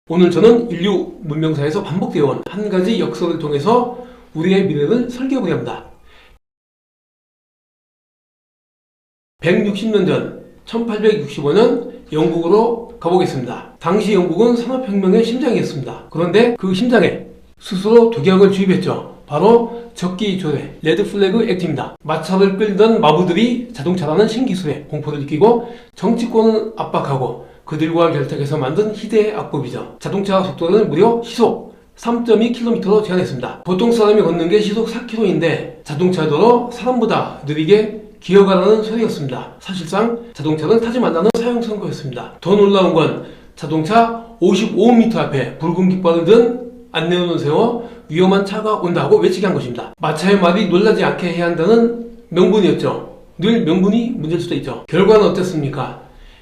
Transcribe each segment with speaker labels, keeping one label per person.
Speaker 1: 오늘 저는 인류 문명사에서 반복되어 온 한 가지 역설을 통해서 우리의 미래를 설계해보려 합니다. 160년 전 1865년 영국으로 가보겠습니다. 당시 영국은 산업혁명의 심장이었습니다. 그런데 그 심장에 스스로 독약을 주입했죠. 바로 적기조례, 레드플래그 액트입니다. 마차를 끌던 마부들이 자동차라는 신기술에 공포를 느끼고 정치권을 압박하고 그들과 결탁해서 만든 희대의 악법이죠. 자동차 속도를 무려 시속 3.2km로 제한했습니다. 보통 사람이 걷는 게 시속 4km인데 자동차도로 사람보다 느리게 기어가라는 소리였습니다. 사실상 자동차는 타지 말라는 사용 선고였습니다. 더 놀라운 건 자동차 55m 앞에 붉은 깃발을 든 안내문을 세워 위험한 차가 온다 하고 외치게 한 것입니다. 마차의 말이 놀라지 않게 해야 한다는 명분이었죠. 늘 명분이 문제일 수도 있죠. 결과는 어땠습니까?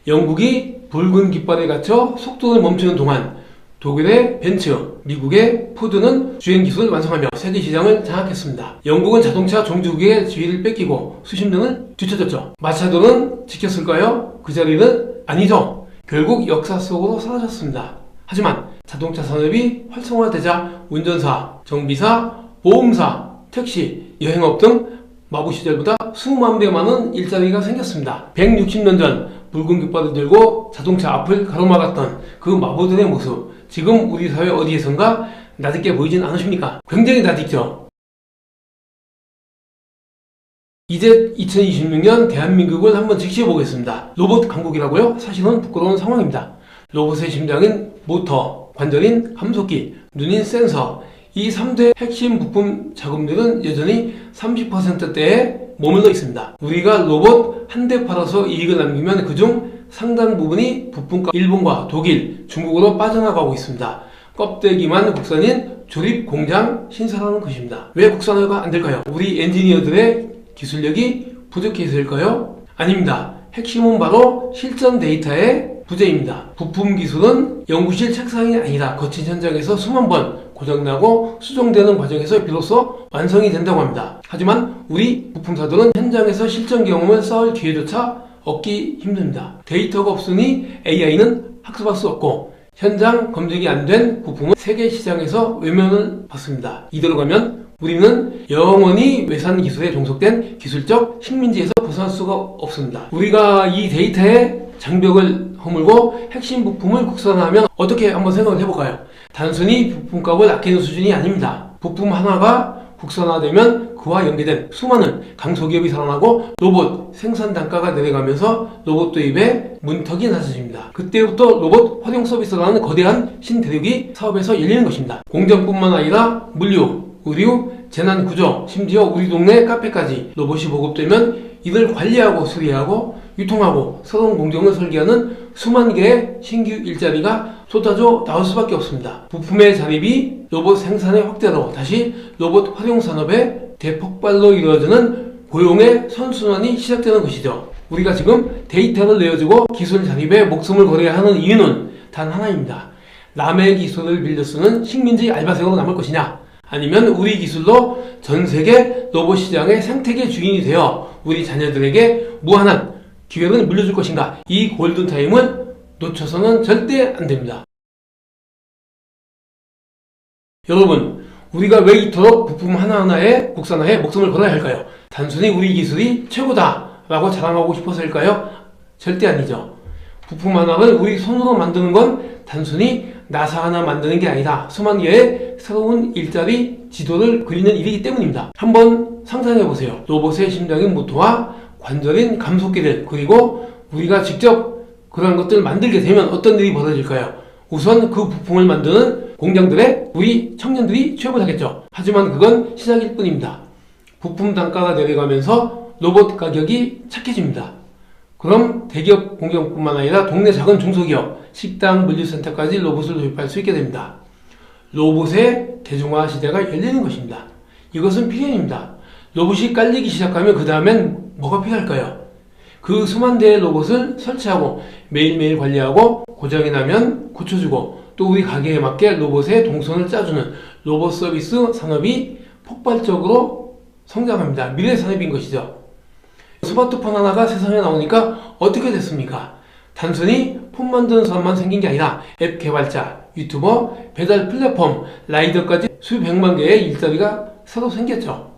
Speaker 1: 영국이 붉은 깃발에 갇혀 속도를 멈추는 동안 독일의 벤츠, 미국의 포드는 주행 기술을 완성하며 세계 시장을 장악했습니다. 영국은 자동차 종주국의 지위를 뺏기고 수십 년을 뒤처졌죠. 마차도는 지켰을까요? 그 자리는 아니죠. 결국 역사 속으로 사라졌습니다. 하지만 자동차 산업이 활성화되자 운전사, 정비사, 보험사, 택시, 여행업 등 마부 시절보다 수만 배 많은 일자리가 생겼습니다. 160년 전 붉은 깃발을 들고 자동차 앞을 가로막았던 그 마부들의 모습, 지금 우리 사회 어디에선가 낯익게 보이진 않으십니까? 굉장히 낯익죠. 이제 2026년 대한민국을 한번 직시해 보겠습니다. 로봇 강국이라고요? 사실은 부끄러운 상황입니다. 로봇의 심장인 모터, 관절인 감속기, 눈인 센서, 이 3대 핵심 부품 자금들은 여전히 30%대에 머물러 있습니다. 우리가 로봇 한 대 팔아서 이익을 남기면 그중 상당 부분이 부품가 일본과 독일, 중국으로 빠져나가고 있습니다. 껍데기만 국산인 조립 공장 신설하는 것입니다. 왜 국산화가 안 될까요? 우리 엔지니어들의 기술력이 부족해서일까요? 아닙니다. 핵심은 바로 실전 데이터의 부재입니다. 부품 기술은 연구실 책상이 아니라 거친 현장에서 수만 번 고장나고 수정되는 과정에서 비로소 완성이 된다고 합니다. 하지만 우리 부품사들은 현장에서 실전 경험을 쌓을 기회조차 얻기 힘듭니다. 데이터가 없으니 AI는 학습할 수 없고 현장 검증이 안 된 부품은 세계 시장에서 외면을 받습니다. 이대로 가면 우리는 영원히 외산 기술에 종속된 기술적 식민지에서 벗어날 수가 없습니다. 우리가 이 데이터의 장벽을 허물고 핵심 부품을 국산화하면 어떻게 한번 생각을 해볼까요? 단순히 부품값을 아끼는 수준이 아닙니다. 부품 하나가 국산화되면 그와 연계된 수많은 강소기업이 살아나고 로봇 생산 단가가 내려가면서 로봇 도입에 문턱이 낮아집니다. 그때부터 로봇 활용 서비스라는 거대한 신대륙이 사업에서 열리는 것입니다. 공정뿐만 아니라 물류, 의류, 재난 구조, 심지어 우리 동네 카페까지 로봇이 보급되면 이를 관리하고 수리하고 유통하고 새로운 공정을 설계하는 수만 개의 신규 일자리가 쏟아져 나올 수밖에 없습니다. 부품의 자립이 로봇 생산의 확대로 다시 로봇 활용 산업의 대폭발로 이루어지는 고용의 선순환이 시작되는 것이죠. 우리가 지금 데이터를 내어주고 기술 자립에 목숨을 걸어야 하는 이유는 단 하나입니다. 남의 기술을 빌려 쓰는 식민지 알바생으로 남을 것이냐, 아니면 우리 기술로 전 세계 로봇 시장의 생태계 주인이 되어 우리 자녀들에게 무한한 기회를 물려줄 것인가. 이 골든타임은 놓쳐서는 절대 안 됩니다. 여러분, 우리가 왜 이토록 부품 하나하나에 국산화에 목숨을 걸어야 할까요? 단순히 우리 기술이 최고다 라고 자랑하고 싶어서일까요? 절대 아니죠. 부품 하나를 우리 손으로 만드는 건 단순히 나사 하나 만드는 게 아니라 수만 개의 새로운 일자리 지도를 그리는 일이기 때문입니다. 한번 상상해 보세요. 로봇의 심장인 모터와 관절인 감속기들, 그리고 우리가 직접 그런 것들을 만들게 되면 어떤 일이 벌어질까요? 우선 그 부품을 만드는 공장들의 우리 청년들이 취업을 하겠죠. 하지만 그건 시작일 뿐입니다. 부품 단가가 내려가면서 로봇 가격이 착해집니다. 그럼 대기업 공장뿐만 아니라 동네 작은 중소기업, 식당, 물류센터까지 로봇을 도입할 수 있게 됩니다. 로봇의 대중화 시대가 열리는 것입니다. 이것은 필연입니다. 로봇이 깔리기 시작하면 그 다음엔 뭐가 필요할까요? 그 수만 대의 로봇을 설치하고 매일매일 관리하고 고장이 나면 고쳐주고 또 우리 가게에 맞게 로봇의 동선을 짜주는 로봇 서비스 산업이 폭발적으로 성장합니다. 미래 산업인 것이죠. 스마트폰 하나가 세상에 나오니까 어떻게 됐습니까? 단순히 폰 만드는 사람만 생긴 게 아니라 앱 개발자, 유튜버, 배달 플랫폼, 라이더까지 수백만 개의 일자리가 새로 생겼죠.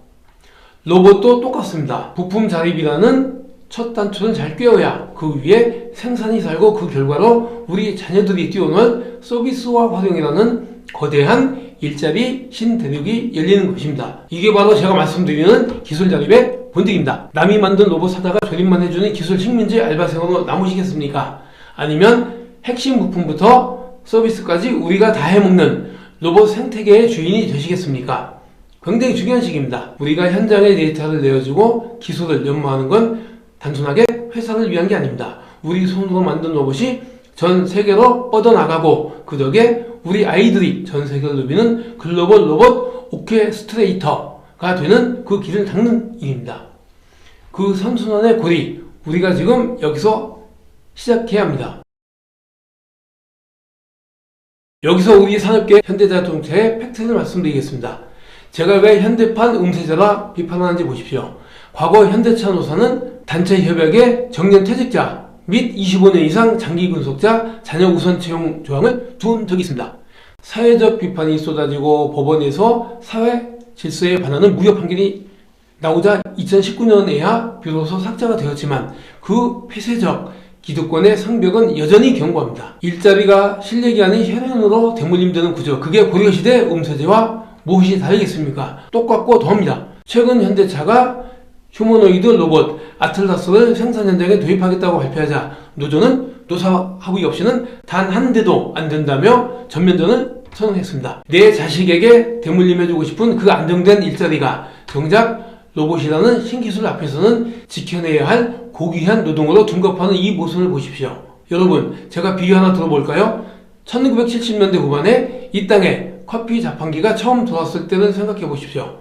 Speaker 1: 로봇도 똑같습니다. 부품 자립이라는 첫 단추는 잘 꿰어야 그 위에 생산이 살고 그 결과로 우리 자녀들이 뛰어놀 서비스화 활용이라는 거대한 일자리 신대륙이 열리는 것입니다. 이게 바로 제가 말씀드리는 기술 자립의 본득입니다. 남이 만든 로봇 사다가 조립만 해주는 기술 식민지 알바생으로 남으시겠습니까? 아니면 핵심 부품부터 서비스까지 우리가 다 해먹는 로봇 생태계의 주인이 되시겠습니까? 굉장히 중요한 시기입니다. 우리가 현장에 데이터를 내어주고 기술을 연마하는 건 단순하게 회사를 위한 게 아닙니다. 우리 손으로 만든 로봇이 전 세계로 뻗어나가고 그 덕에 우리 아이들이 전 세계를 누비는 글로벌 로봇 오케스트레이터가 되는 그 길을 닦는 일입니다. 그 선순환의 고리, 우리가 지금 여기서 시작해야 합니다. 여기서 우리 산업계 현대자동차의 팩트를 말씀드리겠습니다. 제가 왜 현대판 음세자라 비판하는지 보십시오. 과거 현대차 노사는 단체 협약에 정년퇴직자 및 25년 이상 장기 근속자 자녀 우선 채용 조항을 둔 적이 있습니다. 사회적 비판이 쏟아지고 법원에서 사회 질서에 반하는 무효 판결이 나오자 2019년에야 비로소 삭제가 되었지만 그 폐쇄적 기득권의 성벽은 여전히 견고합니다. 일자리가 실력이 아닌 혈연으로 대물림되는 구조, 그게 고려시대 음세제와 무엇이 다르겠습니까? 똑같고 더합니다. 최근 현대차가 휴머노이드 로봇 아틀라스를 생산 현장에 도입하겠다고 발표하자 노조는 노사 합의 없이는 단 한 대도 안 된다며 전면전을 선언했습니다. 내 자식에게 대물림해주고 싶은 그 안정된 일자리가 정작 로봇이라는 신기술 앞에서는 지켜내야 할 고귀한 노동으로 둔갑하는 이 모습을 보십시오. 여러분, 제가 비유 하나 들어볼까요? 1970년대 후반에 이 땅에 커피 자판기가 처음 들어왔을 때를 생각해 보십시오.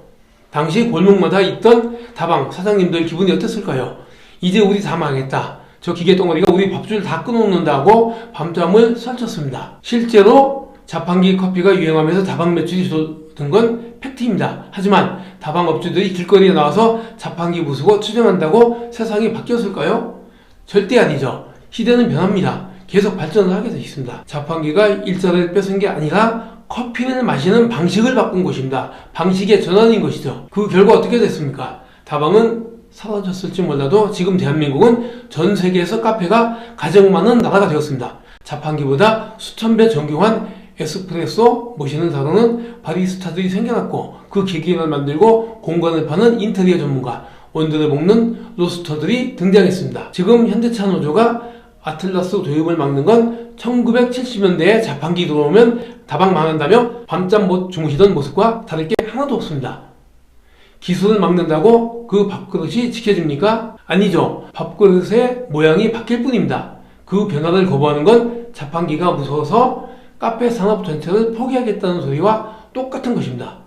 Speaker 1: 당시 골목마다 있던 다방 사장님들 기분이 어땠을까요? 이제 우리 다 망했다. 저 기계 덩어리가 우리 밥줄 다 끊어놓는다고 밤잠을 설쳤습니다. 실제로 자판기 커피가 유행하면서 다방 매출이 줄어든 건 팩트입니다. 하지만 다방 업주들이 길거리에 나와서 자판기 부수고 투쟁한다고 세상이 바뀌었을까요? 절대 아니죠. 시대는 변합니다. 계속 발전을 하게 되어 있습니다. 자판기가 일자리를 뺏은 게 아니라 커피를 마시는 방식을 바꾼 것입니다. 방식의 전환인 것이죠. 그 결과 어떻게 됐습니까? 다방은 사라졌을지 몰라도 지금 대한민국은 전 세계에서 카페가 가장 많은 나라가 되었습니다. 자판기보다 수천 배 정교한 에스프레소 머신을 다루는 바리스타들이 생겨났고 그 기기를 만들고 공간을 파는 인테리어 전문가, 원두를 볶는 로스터들이 등장했습니다. 지금 현대차 노조가 아틀라스 도입을 막는 건 1970년대에 자판기 들어오면 다방 망한다며 밤잠 못 주무시던 모습과 다를 게 하나도 없습니다. 기술을 막는다고 그 밥그릇이 지켜집니까? 아니죠. 밥그릇의 모양이 바뀔 뿐입니다. 그 변화를 거부하는 건 자판기가 무서워서 카페 산업 전체를 포기하겠다는 소리와 똑같은 것입니다.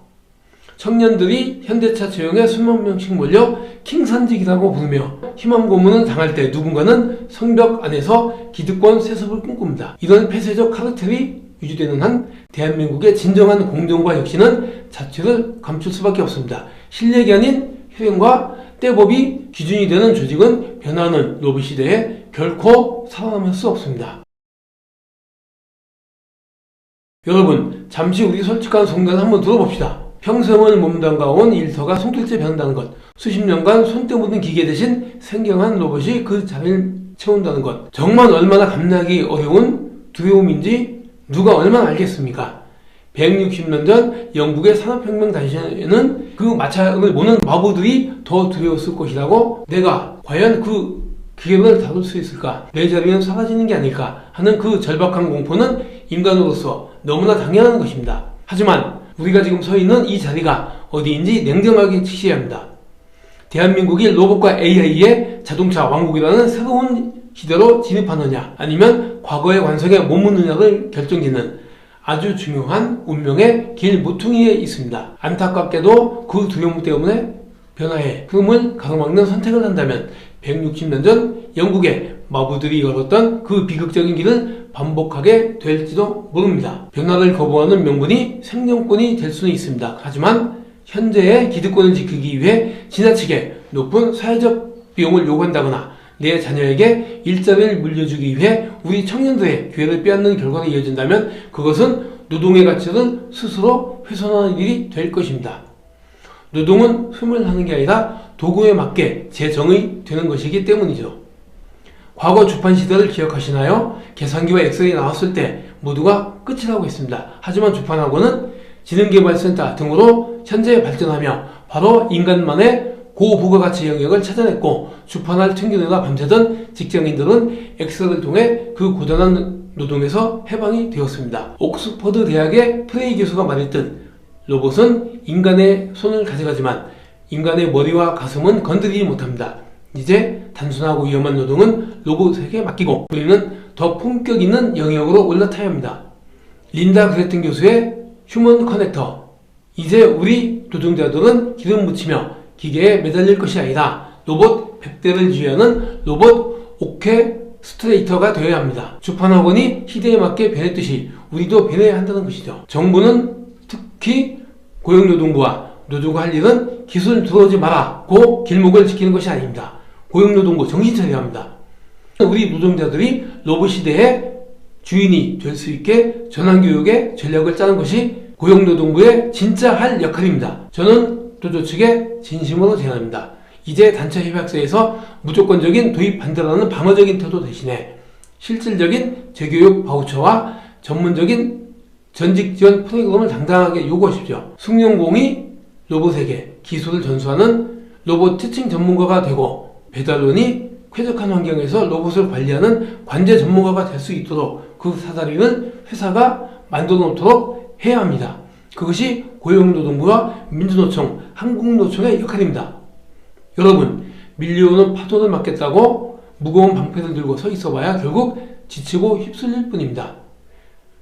Speaker 1: 청년들이 현대차 채용에 수만 명씩 몰려 킹산직이라고 부르며 희망 고문을 당할 때 누군가는 성벽 안에서 기득권 세습을 꿈꿉니다. 이런 폐쇄적 카르텔이 유지되는 한 대한민국의 진정한 공정과 혁신은 자취를 감출 수밖에 없습니다. 실력이 아닌 혈연과 떼법이 기준이 되는 조직은 변화하는 로봇 시대에 결코 살아남을 수 없습니다. 여러분, 잠시 우리 솔직한 속내를 한번 들어봅시다. 평생을 몸담가온 일터가 손길째 변한다는 것, 수십 년간 손때 묻은 기계 대신 생경한 로봇이 그 자리를 채운다는 것, 정말 얼마나 감당하기 어려운 두려움인지 누가 얼마나 알겠습니까? 160년 전 영국의 산업혁명 당시에는 그 마찰을 보는 마부들이 더 두려웠을 것이라고, 내가 과연 그 기계를 다룰 수 있을까? 내 자리는 사라지는 게 아닐까? 하는 그 절박한 공포는 인간으로서 너무나 당연한 것입니다. 하지만 우리가 지금 서 있는 이 자리가 어디인지 냉정하게 치셔야 합니다. 대한민국이 로봇과 AI의 자동차 왕국이라는 새로운 시대로 진입하느냐, 아니면 과거의 완성에 머무느냐를 결정짓는 아주 중요한 운명의 길 모퉁이에 있습니다. 안타깝게도 그 두려움 때문에 변화의 흐름을 가로막는 선택을 한다면 160년 전 영국의 마부들이 걸었던 그 비극적인 길을 반복하게 될지도 모릅니다. 변화를 거부하는 명분이 생존권이 될 수는 있습니다. 하지만 현재의 기득권을 지키기 위해 지나치게 높은 사회적 비용을 요구한다거나 내 자녀에게 일자리를 물려주기 위해 우리 청년들의 기회를 빼앗는 결과로 이어진다면 그것은 노동의 가치를 스스로 훼손하는 일이 될 것입니다. 노동은 흠을 하는 게 아니라 도구에 맞게 재정의 되는 것이기 때문이죠. 과거 주판 시대를 기억하시나요? 계산기와 엑셀이 나왔을 때 모두가 끝이라고 했습니다. 하지만 주판하고는 지능개발센터 등으로 현재 발전하며 바로 인간만의 고부가가치 영역을 찾아냈고 주판을 튕겨내다 밤새던 직장인들은 엑셀을 통해 그 고단한 노동에서 해방이 되었습니다. 옥스퍼드 대학의 프레이 교수가 말했듯 로봇은 인간의 손을 가져가지만 인간의 머리와 가슴은 건드리지 못합니다. 이제 단순하고 위험한 노동은 로봇에게 맡기고 우리는 더 품격 있는 영역으로 올라타야 합니다. 린다 그레튼 교수의 휴먼 커넥터. 이제 우리 노동자들은 기름 묻히며 기계에 매달릴 것이 아니라 로봇 100대를 지휘하는 로봇 오케스트레이터가 되어야 합니다. 주판학원이 시대에 맞게 변했듯이 우리도 변해야 한다는 것이죠. 정부는 특히 고용노동부와 노조가 할 일은 기술 들어오지 마라고 길목을 지키는 것이 아닙니다. 고용노동부 정신 차려야 합니다. 우리 노동자들이 로봇 시대의 주인이 될 수 있게 전환교육의 전략을 짜는 것이 고용노동부의 진짜 할 역할입니다. 저는 노조 측에 진심으로 제안합니다. 이제 단체 협약서에서 무조건적인 도입 반대라는 방어적인 태도 대신에 실질적인 재교육 바우처와 전문적인 전직 지원 프로그램을 당당하게 요구하십시오. 승용공이 로봇에게 기술을 전수하는 로봇 티칭 전문가가 되고 배달원이 쾌적한 환경에서 로봇을 관리하는 관제 전문가가 될 수 있도록 그 사다리는 회사가 만들어 놓도록 해야 합니다. 그것이 고용노동부와 민주노총, 한국노총의 역할입니다. 여러분, 밀려오는 파도를 막겠다고 무거운 방패를 들고 서 있어봐야 결국 지치고 휩쓸릴 뿐입니다.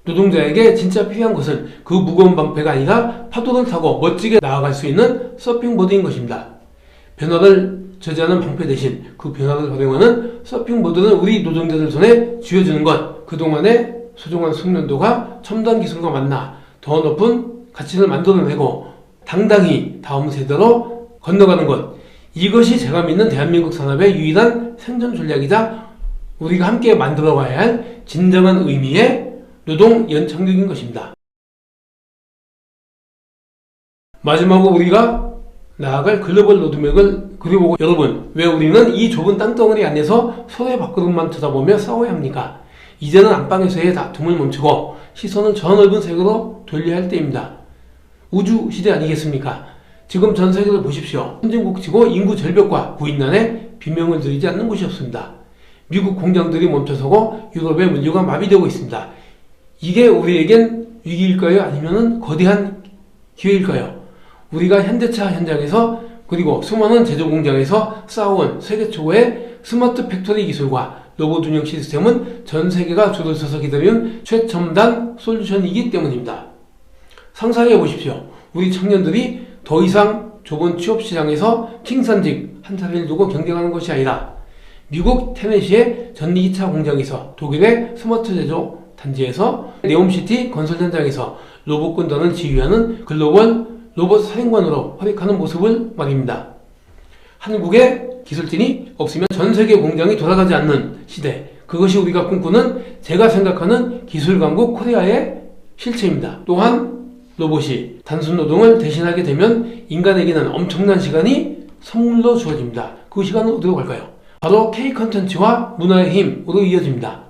Speaker 1: 노동자에게 진짜 필요한 것은 그 무거운 방패가 아니라 파도를 타고 멋지게 나아갈 수 있는 서핑보드인 것입니다. 변화를 저지하는 방패 대신 그 변화를 활용하는 서핑보드는 우리 노동자들 손에 쥐어주는 것. 그동안의 소중한 숙련도가 첨단 기술과 만나 더 높은 가치를 만들어내고 당당히 다음 세대로 건너가는 것. 이것이 제가 믿는 대한민국 산업의 유일한 생존 전략이자 우리가 함께 만들어가야 할 진정한 의미의 노동 연착륙인 것입니다. 마지막으로 우리가 나아갈 글로벌 로드맵을 그려보고 여러분, 왜 우리는 이 좁은 땅덩어리 안에서 서로의 밥그릇만 쳐다보며 싸워야 합니까? 이제는 안방에서의 다툼을 멈추고 시선을 저 넓은 세계로 돌려야 할 때입니다. 우주 시대 아니겠습니까? 지금 전 세계를 보십시오. 선진국치고 인구 절벽과 구인난에 비명을 들이지 않는 곳이 없습니다. 미국 공장들이 멈춰서고 유럽의 물류가 마비되고 있습니다. 이게 우리에겐 위기일까요? 아니면 거대한 기회일까요? 우리가 현대차 현장에서 그리고 수많은 제조 공장에서 쌓아온 세계 최고의 스마트 팩토리 기술과 로봇 운영 시스템은 전 세계가 줄을 서서 기다리는 최첨단 솔루션이기 때문입니다. 상상해 보십시오. 우리 청년들이 더 이상 좁은 취업시장에서 킹산직 한 자리를 두고 경쟁하는 것이 아니라 미국 테네시의 전기차 공장에서 독일의 스마트 제조 단지에서 네옴시티 건설 현장에서 로봇 군단을 지휘하는 글로벌 로봇 사령관으로 활약하는 모습을 말입니다. 한국의 기술진이 없으면 전 세계 공장이 돌아가지 않는 시대, 그것이 우리가 꿈꾸는 제가 생각하는 기술강국 코리아의 실체입니다. 또한 로봇이 단순 노동을 대신하게 되면 인간에게는 엄청난 시간이 선물로 주어집니다. 그 시간은 어디로 갈까요? 바로 K 컨텐츠와 문화의 힘으로 이어집니다.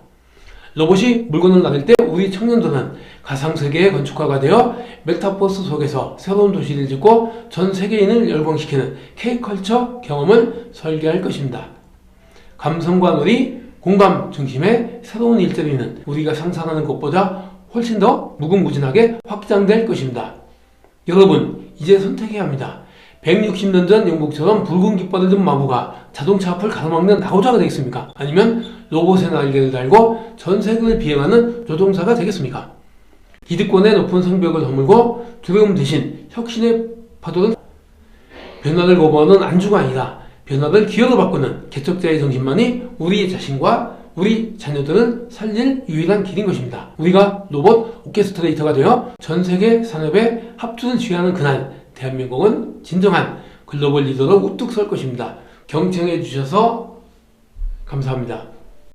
Speaker 1: 로봇이 물건을 나를 때 우리 청년들은 가상세계의 건축가가 되어 메타버스 속에서 새로운 도시를 짓고 전 세계인을 열광시키는 K컬처 경험을 설계할 것입니다. 감성과 놀이, 공감 중심의 새로운 일자리는 우리가 상상하는 것보다 훨씬 더 무궁무진하게 확장될 것입니다. 여러분, 이제 선택해야 합니다. 160년 전 영국처럼 붉은 깃발을 든 마부가 자동차 앞을 가로막는 낙오자가 되겠습니까? 아니면 로봇의 날개를 달고 전 세계를 비행하는 조종사가 되겠습니까? 기득권의 높은 성벽을 허물고 두려움 대신 혁신의 파도를 변화를 거부하는 안주가 아니라 변화를 기회로 바꾸는 개척자의 정신만이 우리 자신과 우리 자녀들을 살릴 유일한 길인 것입니다. 우리가 로봇 오케스트레이터가 되어 전 세계 산업의 합주를 지휘하는 그날 대한민국은 진정한 글로벌 리더로 우뚝 설 것입니다. 경청해 주셔서 감사합니다.